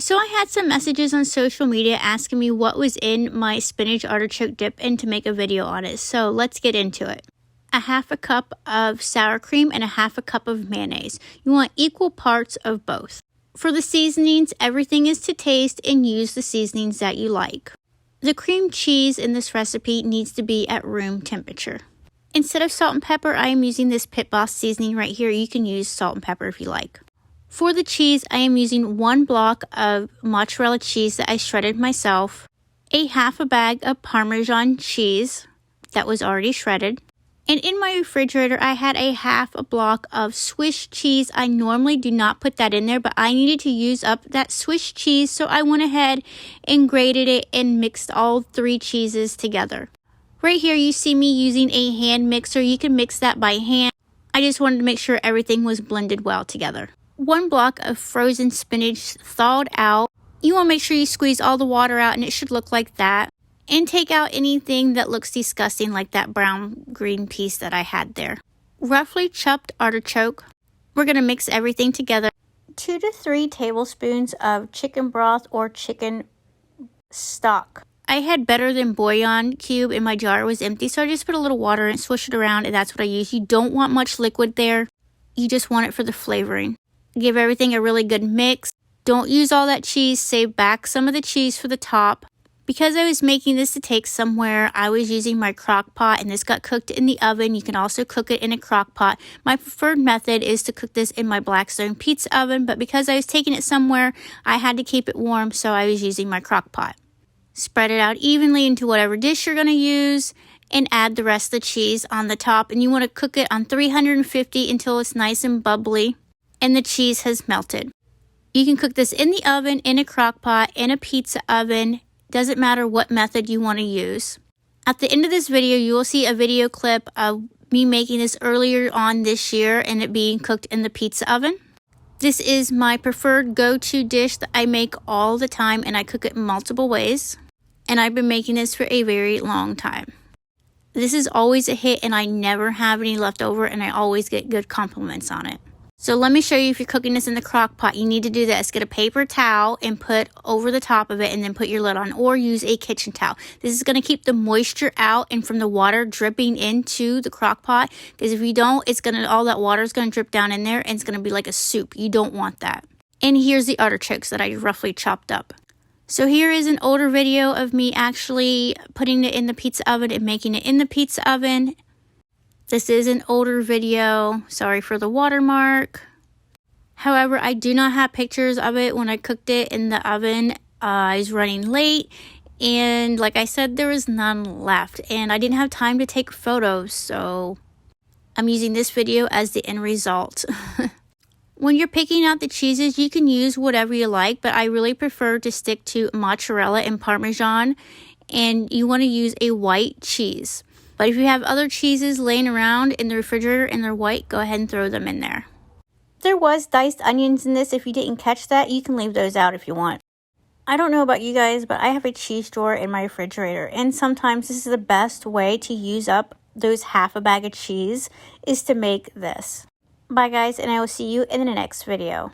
So I had some messages on social media asking me what was in my spinach artichoke dip and to make a video on it. So let's get into it. A half a cup of sour cream and a half a cup of mayonnaise. You want equal parts of both. For the seasonings, everything is to taste and use the seasonings that you like. The cream cheese in this recipe needs to be at room temperature. Instead of salt and pepper, I am using this Pit Boss seasoning right here. You can use salt and pepper if you like. For the cheese, I am using 1 block of mozzarella cheese that I shredded myself, a half a bag of Parmesan cheese that was already shredded, and in my refrigerator, I had a half a block of Swiss cheese. I normally do not put that in there, but I needed to use up that Swiss cheese, so I went ahead and grated it and mixed all 3 cheeses together. Right here, you see me using a hand mixer. You can mix that by hand. I just wanted to make sure everything was blended well together. 1 block of frozen spinach thawed out. You want to make sure you squeeze all the water out, and it should look like that. And take out anything that looks disgusting, like that brown green piece that I had there. Roughly chopped artichoke. We're going to mix everything together. 2 to 3 tablespoons of chicken broth or chicken stock. I had better than bouillon cube in my jar. It was empty, so I just put a little water and swish it around, and that's what I use. You don't want much liquid there. You just want it for the flavoring. Give everything a really good mix. Don't use all that cheese. Save back some of the cheese for the top. Because I was making this to take somewhere, I was using my crock pot, and this got cooked in the oven. You can also cook it in a crock pot. My preferred method is to cook this in my Blackstone pizza oven, but because I was taking it somewhere, I had to keep it warm, so I was using my crock pot. Spread it out evenly into whatever dish you're going to use, and add the rest of the cheese on the top. And you want to cook it on 350 until it's nice and bubbly and the cheese has melted. You can cook this in the oven, in a crock pot, in a pizza oven. Doesn't matter what method you want to use. At the end of this video, you will see a video clip of me making this earlier on this year and it being cooked in the pizza oven. This is my preferred go-to dish that I make all the time, and I cook it in multiple ways. And I've been making this for a very long time. This is always a hit, and I never have any left over, and I always get good compliments on it. So let me show you, if you're cooking this in the crock pot, you need to do this. Get a paper towel and put over the top of it, and then put your lid on, or use a kitchen towel. This is going to keep the moisture out and from the water dripping into the crock pot, because if you don't, all that water is going to drip down in there, and it's going to be like a soup. You don't want that. And here's the artichokes that I roughly chopped up. So here is an older video of me actually putting it in the pizza oven and making it in the pizza oven. This is an older video. Sorry for the watermark. However, I do not have pictures of it when I cooked it in the oven. I was running late, and like I said, there was none left, and I didn't have time to take photos, so I'm using this video as the end result. When you're picking out the cheeses, you can use whatever you like, but I really prefer to stick to mozzarella and Parmesan, and you want to use a white cheese. But if you have other cheeses laying around in the refrigerator and they're white, go ahead and throw them in there. There was diced onions in this. If you didn't catch that, you can leave those out if you want. I don't know about you guys, but I have a cheese drawer in my refrigerator, and sometimes this is the best way to use up those half a bag of cheese is to make this. Bye guys, and I will see you in the next video.